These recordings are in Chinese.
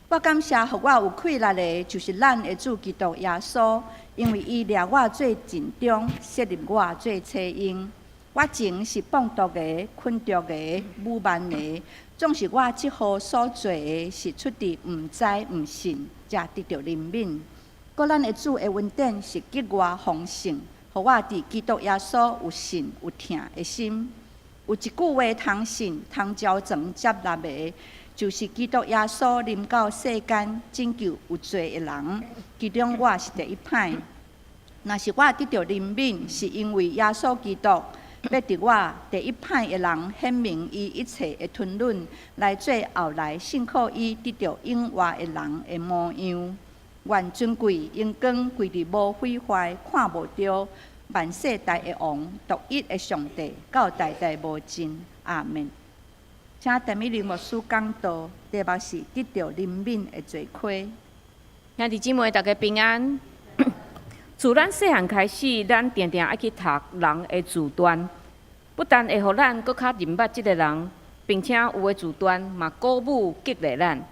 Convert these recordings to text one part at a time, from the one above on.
我感谢，互我有气力的，就是咱的主基督耶稣，因为伊掠我做尽忠，设立我做妻婴。我前是放毒的、困毒的、武慢的，总是我即号所做的，是出自毋知毋信，才得到怜悯。搁咱的主的恩典是极外丰盛，互我伫基督耶稣有信有听的心。有一句话通信、通交装接纳的。就是基督耶稣临到世间，拯救有罪的人，其中我是第一派。若是我得到怜悯，是因为耶稣基督要伫我第一派的人显明伊一切的吞忍，来做后来信靠伊得到永活的人的模样。愿尊贵、荣光归伫无毁坏、看无着、万世代的王、独一的上帝，到代代无尽。阿门。请陈美玲牧师讲道，题目是得到怜悯的罪亏。兄弟姊妹，大家平安。自咱细汉开始，咱定定爱去读人的自传，不但会互咱搁较认捌即个人，并且有的自传嘛鼓舞激励咱。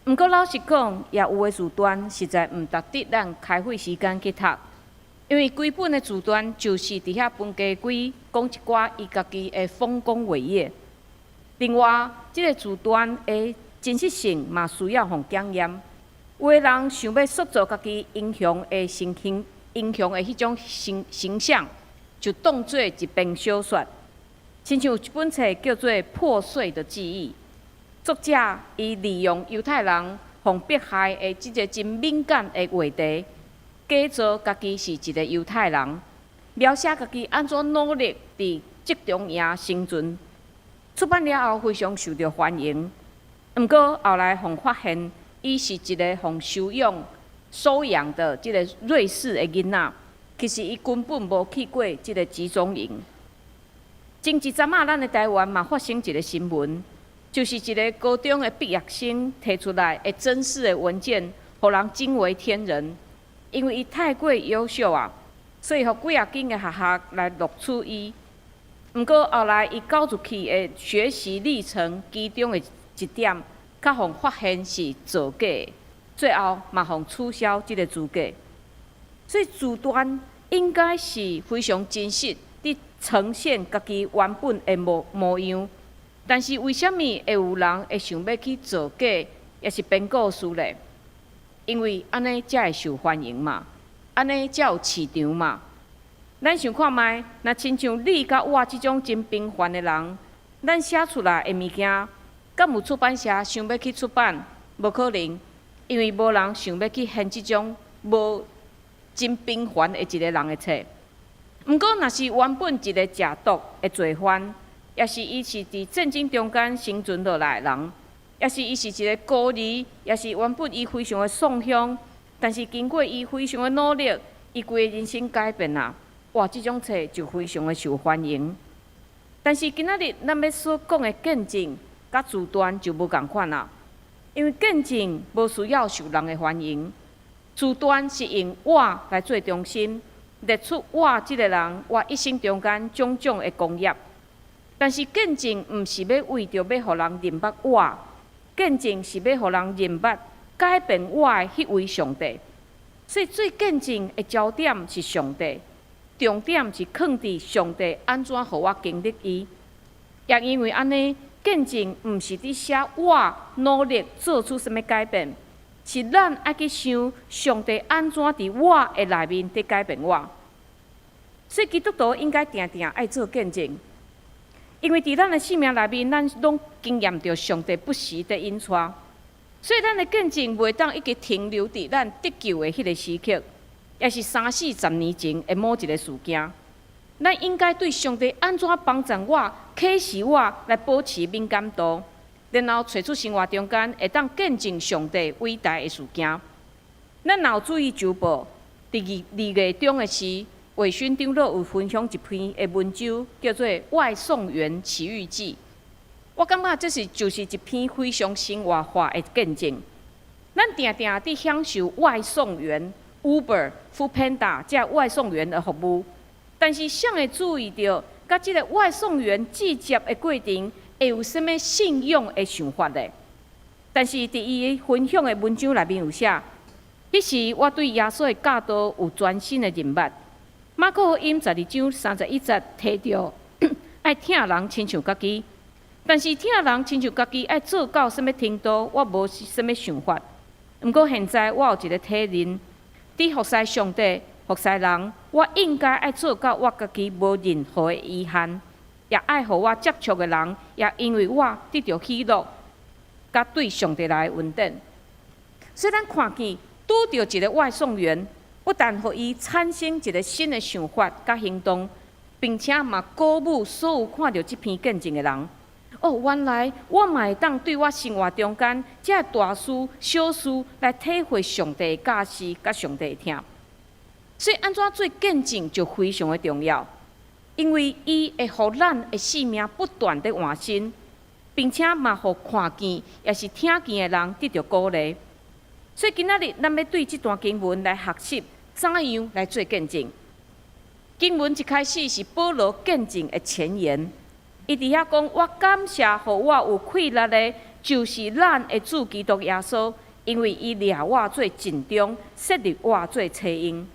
毋过老实讲，也有的自传实在毋值得咱开会时间去读，因为规本的自传就是伫遐分家规，讲一寡伊家己的丰功伟业。另外，即个自传的真实性嘛需要互检验。有的人想要塑造家己英雄的迄种形象，就当做一篇小说。亲像有一本册叫做《破碎的记忆》，作者伊利用犹太人互迫害的即个真敏感的话题，假造家己是一个犹太人，描写家己安怎努力伫集中营生存。出版了后，非常受到欢迎。毋过后来互发现，伊是一个互收养的即个瑞士的囡仔，其实伊根本无去过即个集中营。前一阵咱的台湾嘛发生一个新闻，就是一个高中的毕业生提出来的真实的文件，互人惊为天人。因为伊太过优秀啊，所以互几啊间的学校来录取伊。毋过后来，伊交出去的学习历程，其中的一点，较互发现是造假的，最后嘛互取消即个资格。所以自传应该是非常真实，伫呈现家己原本的模样。但是为什么会有人会想要去造假，也是编故事咧？因为安尼才会受欢迎嘛，安尼才有市场嘛。咱想看觅，若亲像你甲我即种真平凡的人，咱写出来的物件，敢有出版社想要去出版？无可能，因为无人想要去编即种无真平凡的一个人的册。毋过，若是原本一个食毒的罪犯，也是伊是伫战争中间生存落来的人，也是伊是一个孤儿，也是原本伊非常的丧乡，但是经过伊非常的努力，伊规个人生改变啊！哇，即种册就非常的受欢迎。但是今仔日咱要所讲的见证，甲自传就无共款啦。因为见证无需要受人的欢迎，自传是用我来做中心，列出我即个人我一生中间种种的功业。但是见证毋是要为着要互人认捌我，见证是要互人认捌改变我的迄位上帝。所以最见证的焦点是上帝。重点是放伫上帝安怎互我经历伊，也因为安尼，见证毋是伫写我努力做出什物改变，是咱爱去想上帝安怎伫我的内面伫改变我。所以基督徒应该定定爱做见证，因为伫咱的生命内面，咱拢经验着上帝不时的引带，所以咱的见证袂当一直停留伫咱得救的迄个时刻。也是30-40年前的某一个事件，咱应该对上帝安怎帮助我、启示我来保持敏感度，然后找出生活中间会当见证上帝伟大的事件。咱若有注意周报，伫2月中的时，卫讯长老有分享一篇的文章，叫做《外送员奇遇记》。我感觉就是一篇非常生活化的见证。咱定定伫享受外送员。Uber、Foodpanda 这外送员的服务，但是谁会注意到，甲这个外送员直接的过程会有啥物信用的想法呢？但是伫伊分享的文章内面有写，迄时我对耶稣的教导有全新的认捌。马可福音12章31节提到，爱听人亲像家己，但是听人亲像家己爱做到什么程度，我无什么想法。毋过现在我有一个体认，伫服侍上帝、服侍人，我应该爱做到我家己无任何的遗憾，也爱互我接触的人，也因为我得到喜乐，甲对上帝来的稳定。所以咱看见拄到一个外送员，不但互伊产生一个新的想法甲行动，并且嘛鼓舞所有看到这篇见证的人。哦，原来我嘛会当对我生活中间这大事小事来体会上帝的教示甲上帝的听。所以安怎做见证就非常的重要，因为伊会互咱的生命不断的换新，并且嘛互看见也是听见的人得到鼓励。所以今仔日咱要对这段经文来学习怎样来做见证。经文一开始是保罗见证的前言。伊伫遐讲，我感谢互我有气力的，就是咱的主基督耶稣，因为伊掠我做尽忠，设立我做车因。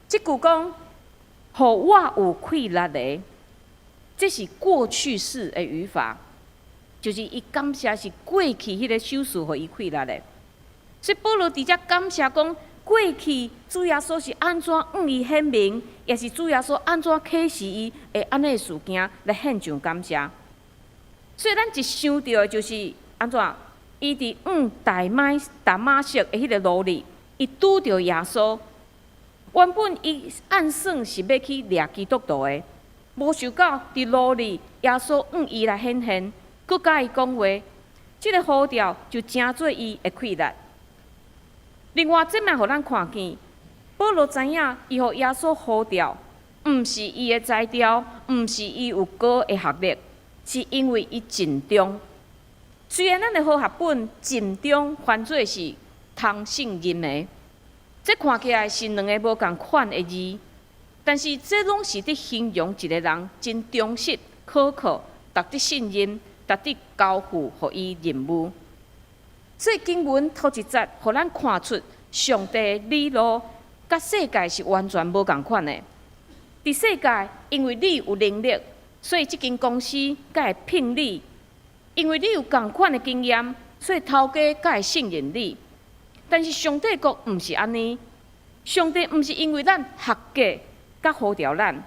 即句讲，互我有气力的，这是过去式的语法，就是伊感谢是过去迄个手术互伊气力的。所以保罗伫遮感谢讲，过去主耶稣是安怎伊显明，也是主耶稣安怎启示伊的安尼事件来献上感谢。所以咱一想到的就是安怎，伊伫大马色的迄个路里，伊拄着耶稣。原本伊按算是要去掠基督徒的，无想到伫路里耶稣伊来显现，佮甲伊讲话，即个呼召就成做伊的气力。另外，这嘛互咱看见，保罗知影伊互耶稣呼召，毋是伊的才调，毋是伊有高的学历，是因为伊尽忠。虽然咱的好学本尽忠翻做是通信任的，这看起来是两个无共款的字，但是这拢是伫形容一个人真忠实、可靠、值得信任、值得交付予伊任务。所以经文头一节，互咱看出上帝的理路甲世界是完全无共款的。伫世界，因为你有能力，所以这间公司才会聘你；因为你有共款的经验，所以头家才会信任你。但是上帝国毋是安尼，上帝毋是因为咱合格甲呼召咱，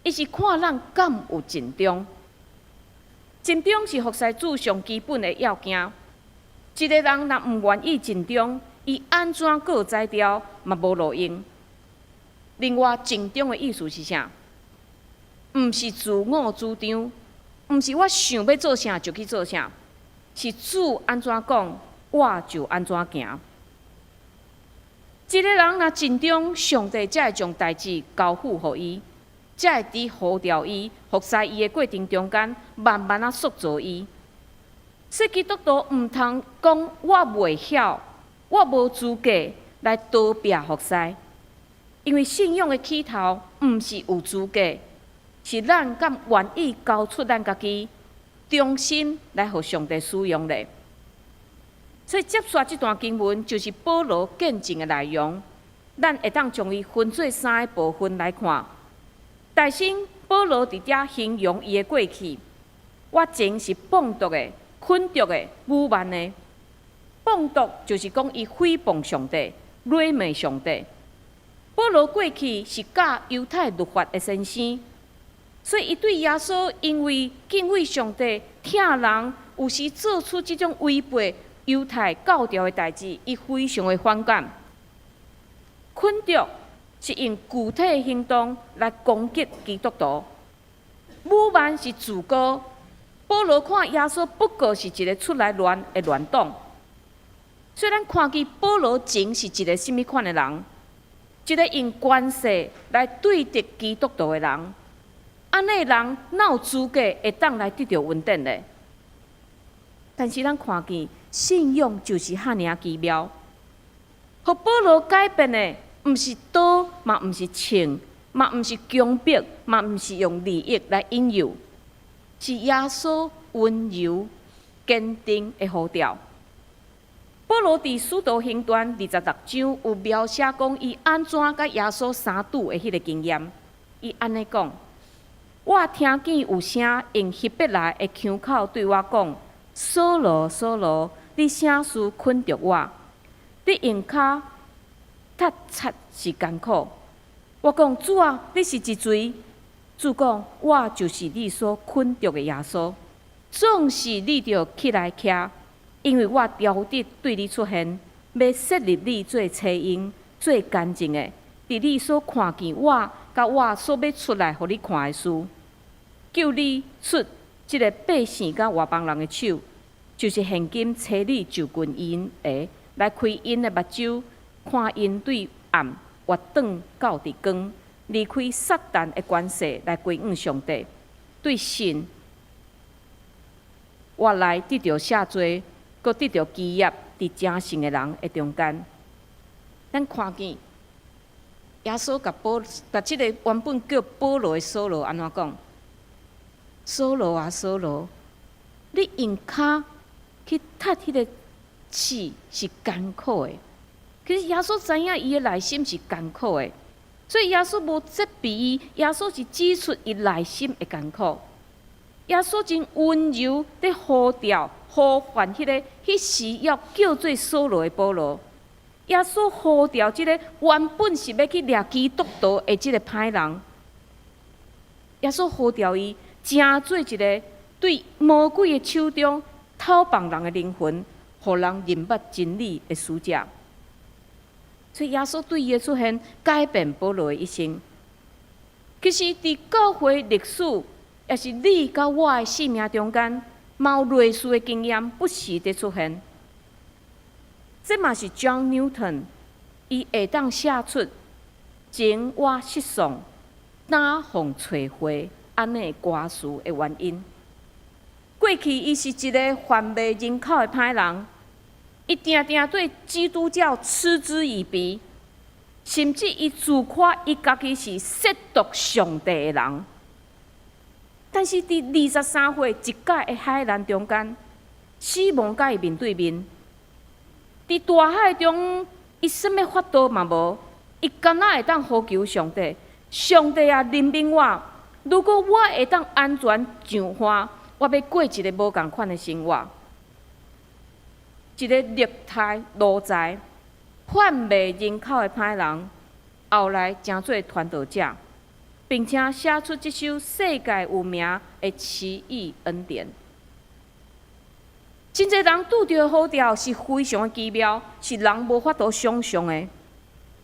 伊是看咱敢有尽忠。尽忠是服侍主上基本的要件。一个人若毋愿意尽忠，伊安怎阁有才调嘛无路用。另外，尽忠的意思是啥？毋是自我主张，毋是我想要做啥就去做啥，是主安怎讲，我就安怎行。一个人若尽忠，上帝才会将代志交付予伊，才会伫呼召伊、服侍伊的过程中间，慢慢啊塑造伊。所以基督徒毋通讲我袂晓，我无资格来逃避服侍，因为信仰的起头毋是有资格，是咱敢愿意交出咱家己，忠心来互上帝使用的。所以接续这段经文就是保罗见证的内容，咱会当将伊分做3个部分来看。大先保罗伫遮形容伊的过去，我前是放毒的。困毒的、污慢的，放毒就是讲伊诽谤上帝、谄媚上帝。保罗过去是教犹太律法的先生，所以伊对耶稣因为敬畏上帝、听人，有时做出这种违背犹太教条的代志，伊非常的反感。困毒是用具体的行动来攻击基督徒，污慢是自高。保罗看耶稣不过是一个出来乱的乱党，所以咱看见保罗前是一个什么款的人，一个用权势来对敌基督徒的人，安尼人哪有资格会当来得到稳定的？但是咱看见信仰就是遐尔奇妙，互保罗改变的，毋是刀，嘛毋是枪，嘛毋是强迫，嘛毋是用利益来引诱。是耶稣温柔、坚定的呼召，保罗伫《使徒行传》26章有描写讲伊安怎甲耶稣相拄的迄个经验。伊安尼讲：我听见有声用希伯来的腔口对我讲：扫罗，扫罗，你啥事困着我？你用骹踏擦是艰苦。我讲：主啊，你是一谁？主讲：我就是你所困着的耶稣。总是你着起来徛。因为我标的对你出现，要设立你做车音、做干净的，伫你所看见我，甲我所要出来互你看的事，救你出即个百姓甲外邦人的手，就是现今找你就近因的，来开因的目睭，看因对暗活转到伫光，离开撒旦的关系，来归向上帝，对神活来得到赦罪。阁得到基业伫正信的人的中间，咱看见耶稣甲即个原本叫保罗的扫罗安怎讲？扫罗啊，扫罗，你用骹去踢迄个刺是艰苦的。可是耶稣知影伊的内心是艰苦的，所以耶稣无责备伊，耶稣是指出伊内心的艰苦。耶稣真温柔地呼召、呼唤迄时要叫做扫罗的保罗。耶稣呼召即个原本是要去掠基督徒的即个歹人，耶稣呼召伊，成做一个对魔鬼的手中偷放人的灵魂，互人认捌真理的使者。所以耶稣对伊的出现，改变保罗的一生。其实伫教会历史，也是你甲我的生命中间，嘛有类似的经验不时地出现。这嘛是 John Newton 伊会当写出情我失丧、打风吹花安尼歌词的原因。过去伊是一个贩卖人口的歹人，伊定定对基督教嗤之以鼻，甚至伊自夸伊家己是亵渎上帝的人。但是伫23岁一届的海难中间，死亡甲伊面对面。伫大海中，伊什么法度嘛无，伊敢若会当呼求上帝，上帝啊，怜悯我！如果我会当安全上岸，我要过一个无共款的生活。一个虐待奴才、贩卖人口的歹人，后来成做传道者。并且写出这首世界有名的奇异恩典。真侪人拄到好调是非常的奇妙，是人无法度想象的。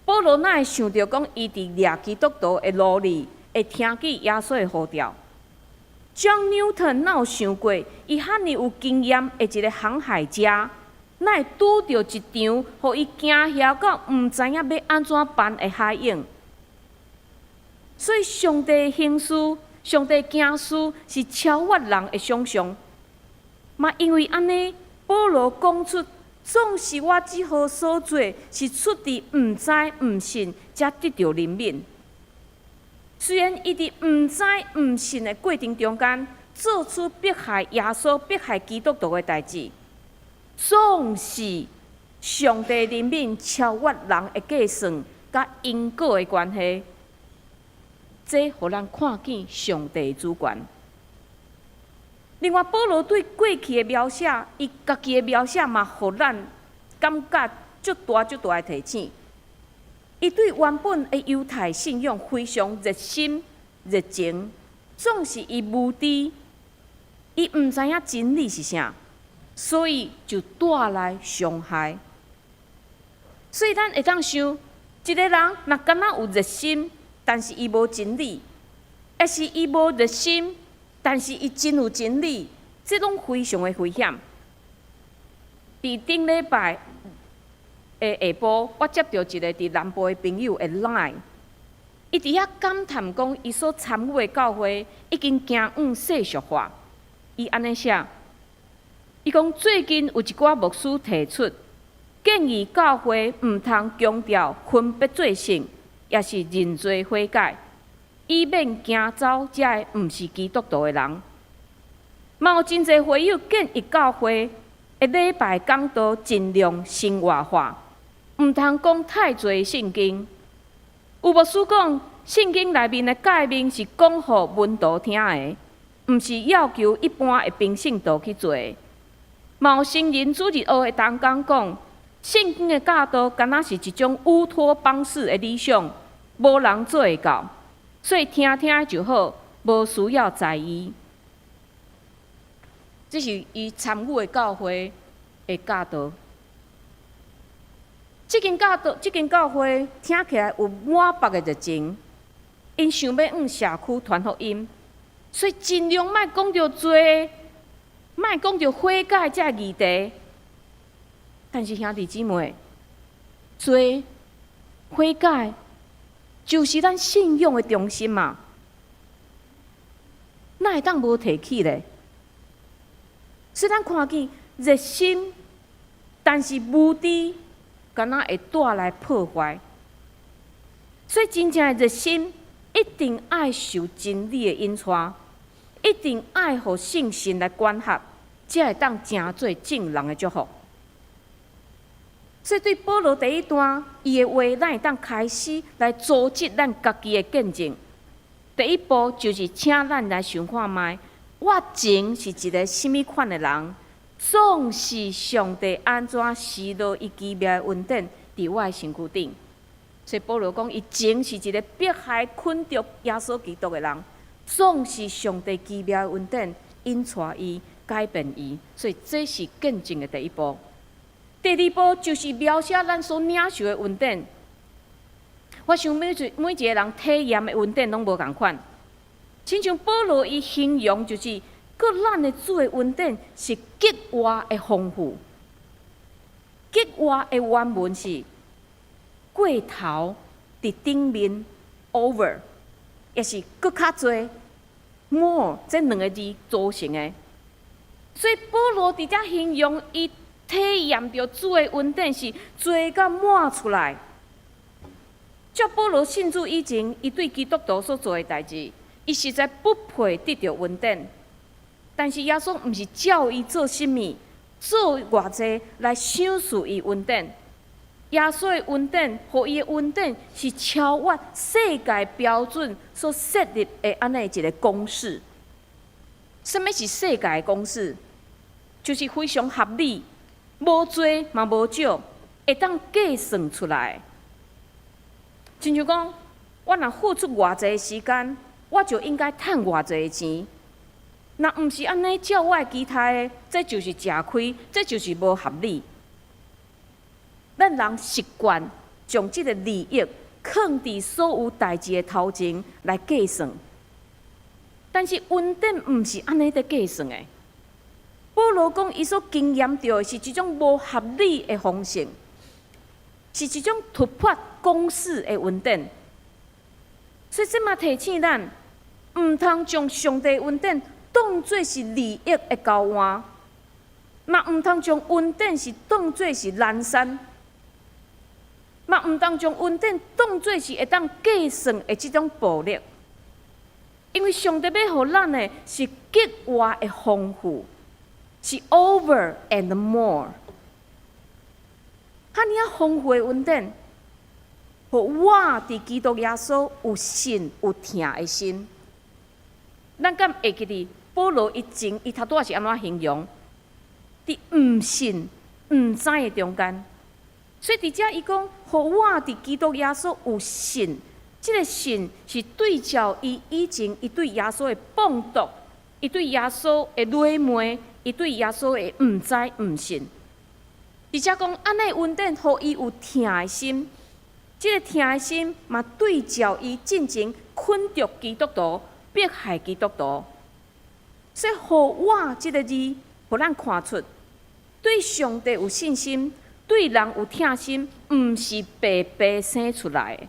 保罗哪会想到讲伊伫掠基督徒的路里会听见耶稣的呼召 ？John Newton 哪有想过，伊遐尼有经验的一个航海家，哪会拄到一场，互伊惊吓到毋知影要安怎办的海泳？所以，上帝的行事、上帝行事是超越人的想象。嘛，因为安尼，保罗讲出，总是我即号所做，是出伫毋知毋信，才得到怜悯。虽然伊伫毋知毋信的过程中间，做出迫害耶稣、迫害基督徒的代志，总是上帝怜悯超越人的计算，甲因果的关系。这互咱看见上帝的主权。另外，保罗对过去的描写，伊家己的描写嘛，互咱感觉足大的提醒。伊对原本的犹太信仰非常热心、热情，总是伊无知，伊毋知影真理是啥，所以就带来伤害。所以咱会当想，一个人若敢若有热心，但是伊无真理，也是伊无热心，但是伊真有真理，这拢非常的危险。伫顶礼拜的下晡，我接到一个伫南部的朋友的 line， 伊伫遐感叹讲，伊所参与的教会已经行往世俗化。伊安尼写，伊讲最近有一寡牧师提出，建议教会毋通强调分别做性。也是认罪悔改，以免惊走这个毋是基督徒的人。嘛有真侪会友建议教会一礼拜讲道尽量生活化，毋通讲太侪圣经。有牧师讲，圣经内面的诫命是讲互门徒听的，毋是要求一般的平信徒去做的。嘛有圣人主日学的同工讲，圣经的教导敢若是一种乌托邦式的理想，无人做会到，所以听听就好，无需要在意。这是伊参与的教会的教导。这间教会听起来有满腹的热情，因想要向社区传福音，所以尽量莫讲到多，莫讲到悔改这议题。但是兄弟姊妹，做悔改就是咱信仰的中心嘛，哪会当无提起咧？虽然看见热心，但是无知，敢若会带来破坏。所以真正的热心，一定爱受真理的引带，一定爱互圣神来管辖，才会当成做正人的祝福。所以对保罗第一段，伊的话，咱会当开始来组织咱家己的见证。第一步就是请咱来想看卖。我前是一个什么款的人？总是上帝安怎施落伊奇妙的恩典伫我的身躯顶。所以保罗讲，伊前是一个迫害困着耶稣基督的人，总是上帝奇妙的恩典引带伊、改变伊。所以这是见证的第一步。第二步就是描写咱所领受的恩典。我想每一个人体验的恩典拢无共款。亲像保罗伊形容就是，搁咱的主的恩典是极外的丰富，极外的原文是过头伫顶面 over， 也是搁较侪 more 这两个字组成的。所以保罗伫遮形容伊体验到主的恩典是做甲满出来。照保罗信主以前，伊对基督徒所做的代志。伊实在不配得到恩典，但是耶稣毋是叫伊做甚物，做偌济来享受伊恩典。耶稣的恩典，互伊的恩典是超越世界标准所设立的安尼一个公式。什么是世界的公式？就是非常合理，无多嘛无少，会当计算出来。亲像讲，我若付出偌济时间。我就应该趁偌济钱，若毋是安尼照我期待的，这就是吃亏，这就是无合理。咱人习惯将即个利益放伫所有代志的头前来计算，但是恩典毋是安尼在计算的。保罗讲，伊所经验到的是一种无合理的方式，是一种突破公式的恩典。所以，这嘛提醒咱，毋通将上帝恩典当作是利益的交换，嘛毋通将恩典是当作是懒散，嘛毋通将恩典当作是会当计算的这种暴力。因为上帝要互咱的是极外的丰富，是 over and more， 遐尔丰富的恩典。互我伫基督耶稣有信有听的心，咱敢会记得保罗以前伊头拄仔是安怎形容？伫毋信、毋知的中间，所以伫遮伊讲，互我伫基督耶稣有信，即个信是对照伊以前伊对耶稣的放毒，伊对耶稣的愚昧，伊对耶稣的毋知毋信。而且讲安尼恩典，互伊有听的心。即个听的心嘛，对照伊进前困着基督徒、迫害基督徒，所以“互我”即个字，互咱看出对上帝有信心，对人有听心，毋是白白生出来的，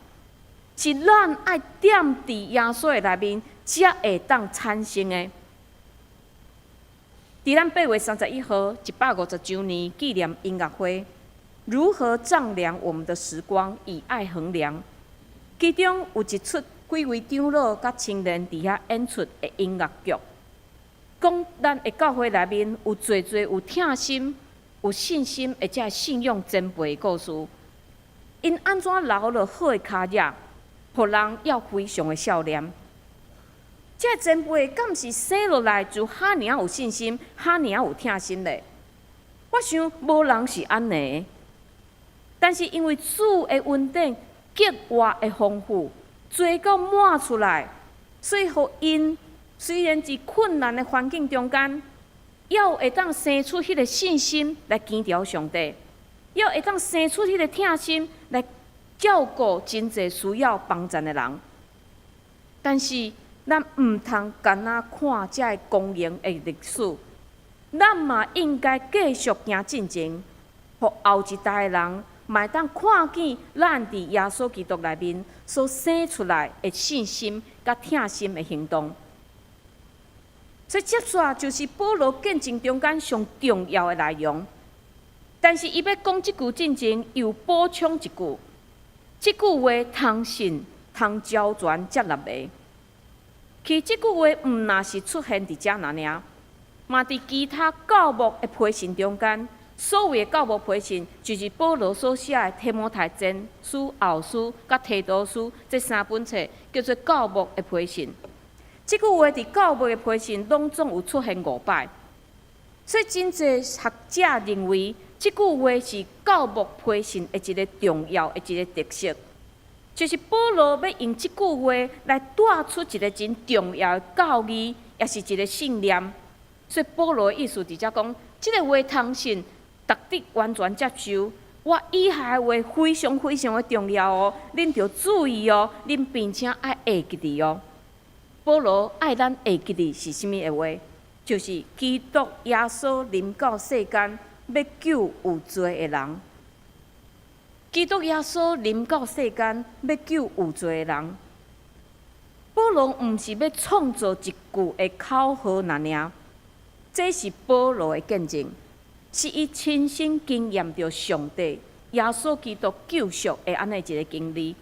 是咱爱踮伫耶稣的内面，才会当产生的。伫咱8月31号150周年纪念音乐会。如何丈量我们的时光，以爱衡量？其中有一出几位长老甲青年伫遐演出的音乐剧，讲咱的教会内面有侪有听心、有信心，而且信用前辈的故事。因安怎留落好的脚印，互人要非常的笑脸。这前辈敢是生落来就哈尔有信心，哈尔有疼心嘞？我想无人是安尼。但是因为主的恩典格外的丰富，做到满出来，所以互因虽然伫困难的环境中间，要会当生出迄个信心来坚持上帝，要会当生出迄个疼心来照顾真侪需要帮助的人。但是咱毋通干那看这个公营的历史，咱嘛应该继续行进前，互后一代的人嘛会当看见咱伫耶稣基督内面所生出来的信心甲疼心的行动。所以接续就是保罗见证中间上重要的内容。但是伊要讲即句进前，又补充一句，即句话通信、通交传接纳的。其即句话毋若是出现伫遮尔，嘛伫其他教牧的批信中间，所谓的教牧批信，就是保罗所写的提摩太前书、后书、甲提多书这3本册，叫做教牧的批信。即句话伫教牧的批信拢总有出现5摆，所以真侪学者认为，即句话是教牧批信的一个重要的一个特色。就是保罗要用即句话来带出一个真重要的教义，也是一个信念。所以保罗的意思伫遮讲，即个话通信，值得完全接受。我以下的话非常非常的重要哦，恁着注意哦，恁并且爱会记哩哦。保罗爱咱会记哩是甚物的话？就是基督耶稣临到世间，要救有罪的人。基督耶稣临到世间，要救有罪的人。保罗毋是要创造一句的口号尔，这是保罗的见证，是伊亲身经验着上帝耶稣基督救赎的安尼一个经历。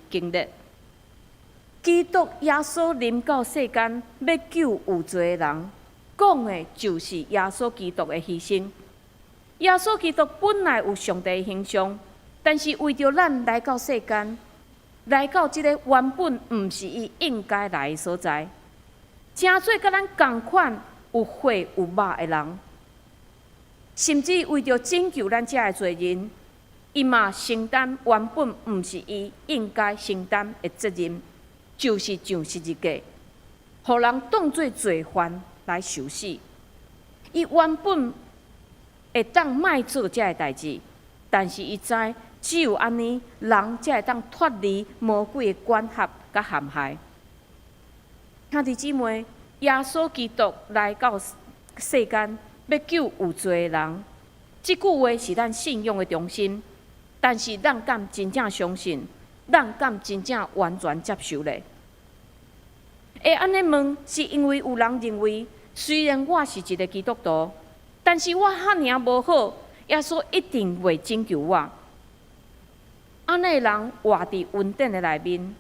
基督耶稣临到世间，要救有罪的人，讲的就是耶稣基督的牺牲。耶稣基督本来有上帝的形象。但是为着咱来到世间，来到即个原本毋是伊应该来的所在，真做甲咱同款有血有肉的人，甚至为着拯救咱遮的罪人，伊嘛承担原本毋是伊应该承担的责任，就是上十字架，互人当作罪犯来受死。伊原本会当莫做遮个代志，但是伊知。只有安尼，人才会当脱离魔鬼的管辖甲陷害。兄弟姊妹，耶稣基督来到世间，要救有罪的人。这句话是咱信仰的中心，但是咱敢真正相信？咱敢真正完全接受咧？会安尼问，是因为有人认为，虽然我是一个基督徒，但是我赫尔无好，耶稣一定会拯救我。安尼人活伫恩典的内面，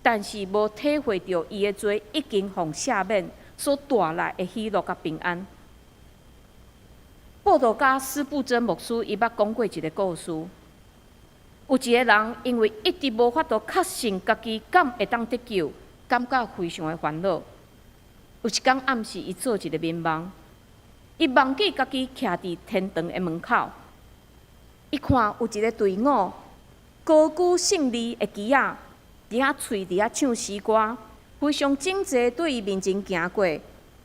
但是无体会到伊的罪已经互赦免所带来的喜乐甲平安。报道家施布真牧师伊捌讲过一个故事，有一个人因为一直无法度确信家己敢会当得救，感觉非常的烦恼。有一天暗时，伊做一个眠梦，伊梦见家己徛伫天堂的门口，伊看有一个队伍。高举胜利的旗仔，伫遐喙伫遐唱诗歌，非常整齐对伊面前行过。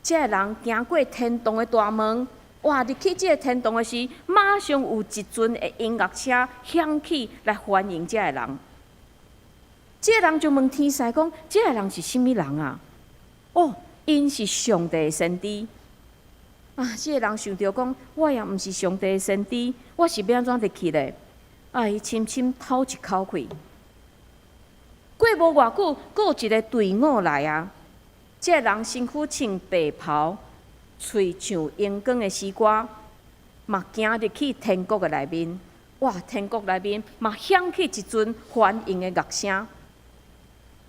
这个人行过天堂的大门，哇！入去这个天堂的时，马上有一阵的音乐车响起来欢迎这个人。这个人就问天使讲：这个人是甚物人啊？哦，因是上帝的先知。啊！这个人想着讲：我也毋是上帝的先知，我是要安怎入去咧？伊深深吐一口气。过无偌久，佫有一个队伍来啊！这个人身躯穿白袍，喙唱荧光的诗歌，嘛行入去天国的内面。哇！天国内面嘛响起一阵欢迎的乐声。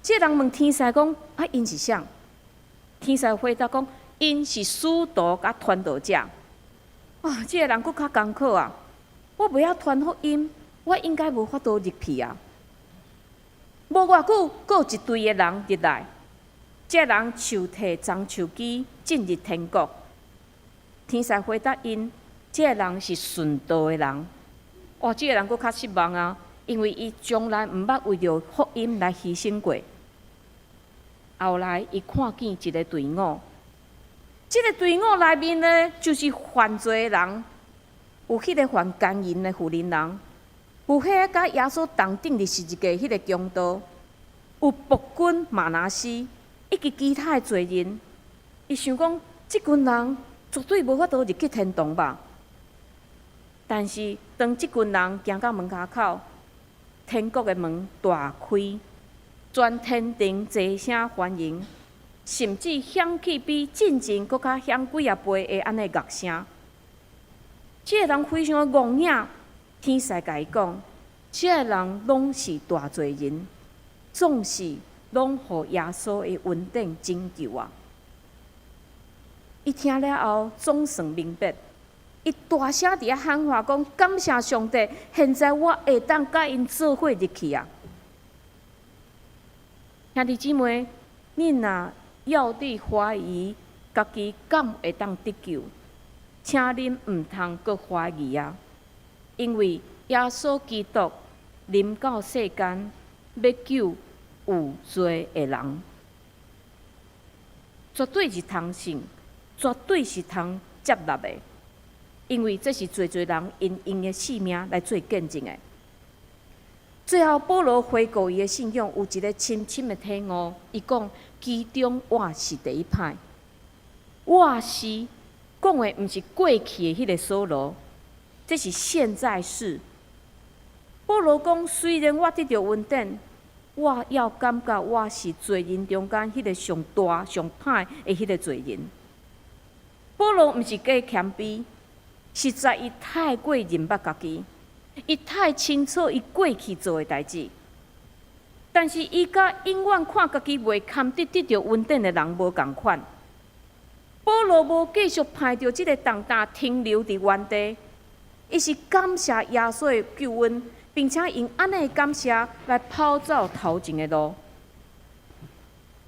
这个人问天使讲：因是啥？天使回答讲：因是使徒甲传道者。哇！这个人佫较艰苦啊！我袂晓传福音，我应该无法度入去啊。无偌久，佫有一队的人入来，这人手提樟树枝进入天国。天使回答因，这人是顺道的人。哇，这个人佫较失望啊，因为伊从来毋捌为着福音来牺牲过。后来，伊看见一个队伍，这个队伍内面呢，就是犯罪的人，有迄个犯奸淫的妇人人，有迄个甲耶稣同顶的十字架迄个强盗，有暴君马拿西，以及其他的罪人。伊想讲，即群人绝对无法度入去天堂吧？但是，当即群人行到门口口，天国的门大开。全天庭齐声欢迎，甚至响起比进前搁较响几啊倍的安尼乐声。这个人非常的愕眼，天使甲伊讲：，这个人拢是大罪人，总是拢互耶稣的恩典拯救啊！伊听了后总算明白，伊大声伫遐喊话讲：感谢上帝，现在我会当甲因做伙入去啊！兄弟姊妹，恁若要伫怀疑家己敢会当得救，请恁毋通阁怀疑啊！因为耶稣基督临到世间，要救有罪的人，绝对是通信，绝对是通接纳的，因为这是侪人因的性命来做见证的。最后，保罗回顾伊的信仰，有一个深深的体悟。伊讲，其中我是第一派。我是讲的，毋是过去的迄个所罗，这是现在式。保罗讲，虽然我得到恩典，我要感觉我是罪人中间迄个上大、上歹的迄个罪人。保罗毋是假谦卑，实在伊太过认捌家己。伊太清楚伊过去做的代志，但是伊甲永远看家己袂堪得到恩典的人无共款。保罗无继续排着即个重担停留伫原地，伊是感谢耶稣的救恩，并且用安尼的感谢来跑走头前的路。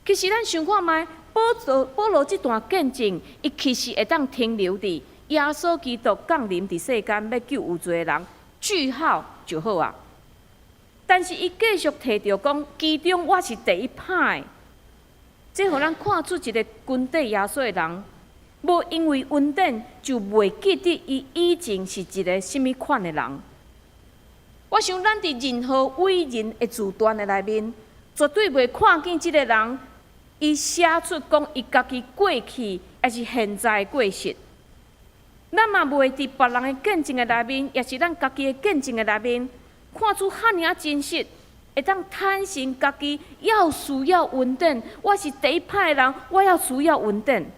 其实咱想看觅，保罗这段见证，伊其实会当停留伫耶稣基督降临伫世间，要救有罪的人。句号就好啊，但是伊继续提到讲，其中我是第一派，这互咱看出一个军队耶稣的人，无因为恩典就袂记得伊以前是一个什么款的人。我想咱伫任何伟人的自传的内面，绝对袂看见即个人，伊写出讲伊家己过去还是现在的过失。咱嘛袂伫别人的见证的内面，也是咱家己的见证的内面，看出遐尔真实，会当坦诚家己要需要恩典。我是第一派的人，我要需要恩典。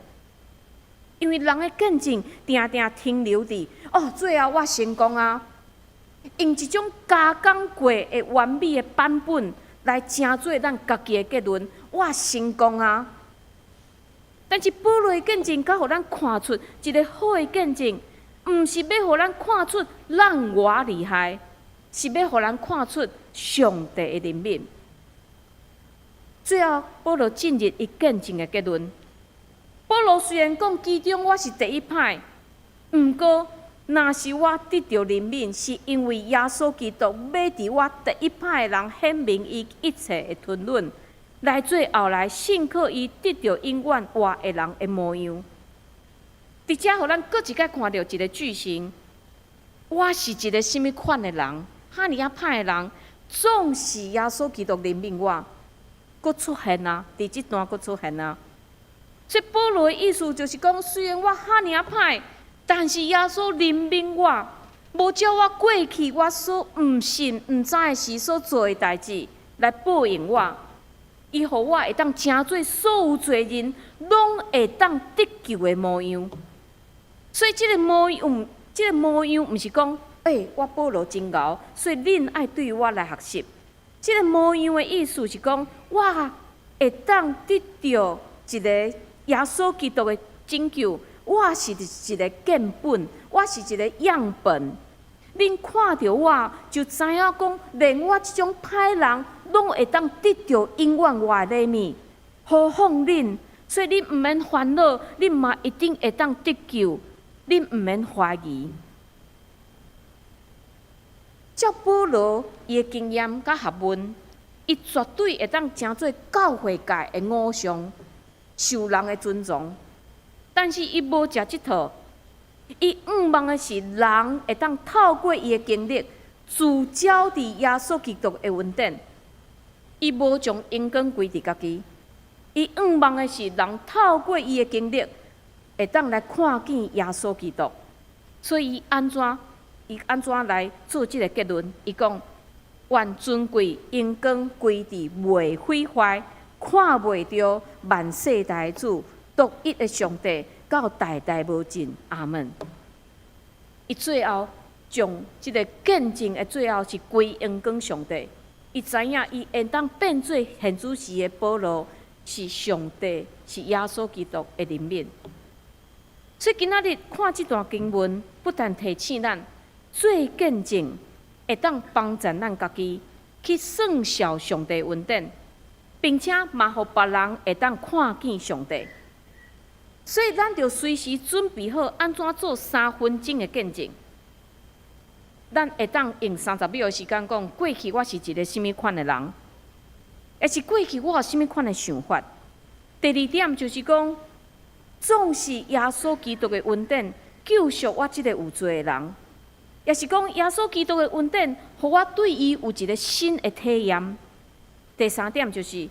因为人的见证定定停留伫最后我成功啊，用一种加工过的完美的版本来成做咱家己的结论，我成功啊。但是保罗的见证，甲互咱看出一个好的见证，毋是要互咱看出咱偌厉害，是要互咱看出上帝的怜悯。最后，保罗进入伊见证的结论。保罗虽然讲其中我是第一派，毋过若是我得到怜悯，是因为耶稣基督要伫我第一派的人显明伊一切的吞论。来做后来信靠伊得到永远活的人的模样。伫遮，互咱搁一摆看到一个句型：我是一个什么款的人，哈尼啊歹的人，总是耶稣基督怜悯我，搁出现啊！伫即段搁出现啊！所以保罗的意思就是讲，虽然我哈尼啊歹，但是耶稣怜悯我，无照我过去我所毋信、毋知的事所做的代志来报应我。伊互我会当成做所有罪人拢会当得救的模样，所以这个模样，毋是讲，我保罗真敖，所以恁爱对我来学习。这个模样的意思是讲，我会当得到一个耶稣基督的拯救，我是一个见本，我是一个样本。恁看到我就知影讲，连我即种歹人，拢会当得到永远我的礼物，何况恁？所以恁毋免烦恼，恁嘛一定会当得救，恁毋免怀疑。照保罗伊的经验甲学问，伊绝对会当成做教会界的偶像，受人的尊重。但是伊无食即套，伊仰望的是人会当透过伊的经历，聚焦伫耶稣基督的恩典。伊无将眼光归伫家己，伊仰望的是人透过伊的经历，会当来看见耶稣基督。所以伊安怎来做即个结论？伊讲：愿尊贵眼光归伫未毁坏、看袂到万世大主独一的上帝，到代代无尽。阿门。伊最后将即个见证的最后是归眼光上帝。伊知影伊会当变做现主时的保罗，是上帝，是耶稣基督的人面。所以今仔日看即段经文，不但提醒咱做见证，会当帮助咱家己去算效上帝恩典，并且嘛，互别人会当看见上帝。所以，咱着随时准备好安怎做3分钟的见证。咱会当用30秒的时间讲，过去我是一个什么款的人，也是过去我有什么款的想法。第2点就是讲，总是耶稣基督的恩典救赎我这个有罪的人，也是讲耶稣基督的恩典，互我对伊有一个新的体验。第3点就是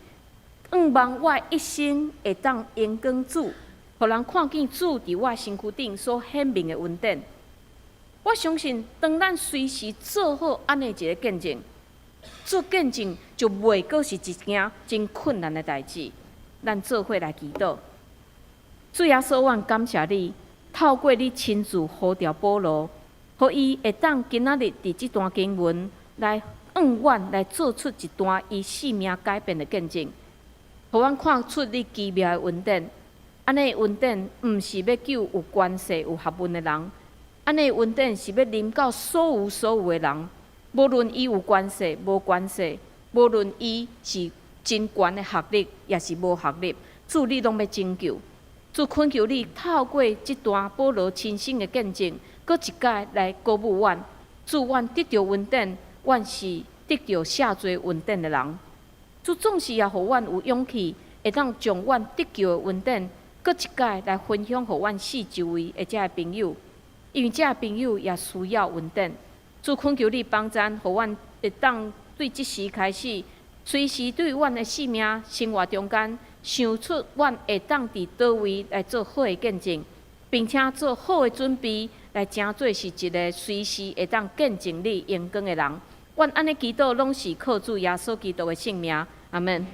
仰望我一生会当荣光主，互人看见主伫我身躯顶所显明的恩典。我相信，当咱随时做好安尼一个见证，做见证就袂阁是一件真困难的代志。咱做伙来祈祷，主耶稣，我感谢你，透过你亲自呼召保罗，互伊会当今仔日伫即段经文来仰望，来做出一段伊生命改变的见证，互阮看出你奇妙的恩典。安尼恩典毋是要救有关系、有学问的人。安尼恩典是要临到所有的人，无论伊有关系无关系，无论伊是真悬的学历，也是无学历，主你拢要拯救。主恳求你透过这段保罗亲身的见证，搁一届来鼓舞阮。主，阮得到恩典，阮是得到下罪恩典的人。主总是也互阮有勇气，会当将阮得救的恩典，搁一届来分享互阮四周围的遮朋友。因为这朋友也需要恩典，主恳求你帮助，互阮会当对即时开始，随时对阮的生命生活中间，想出阮会当伫倒位来做好的见证，并且做好的准备，来成做是一个随时会当见证你荣光的人。阮安尼祈祷，拢是靠主耶稣基督的圣名，阿门。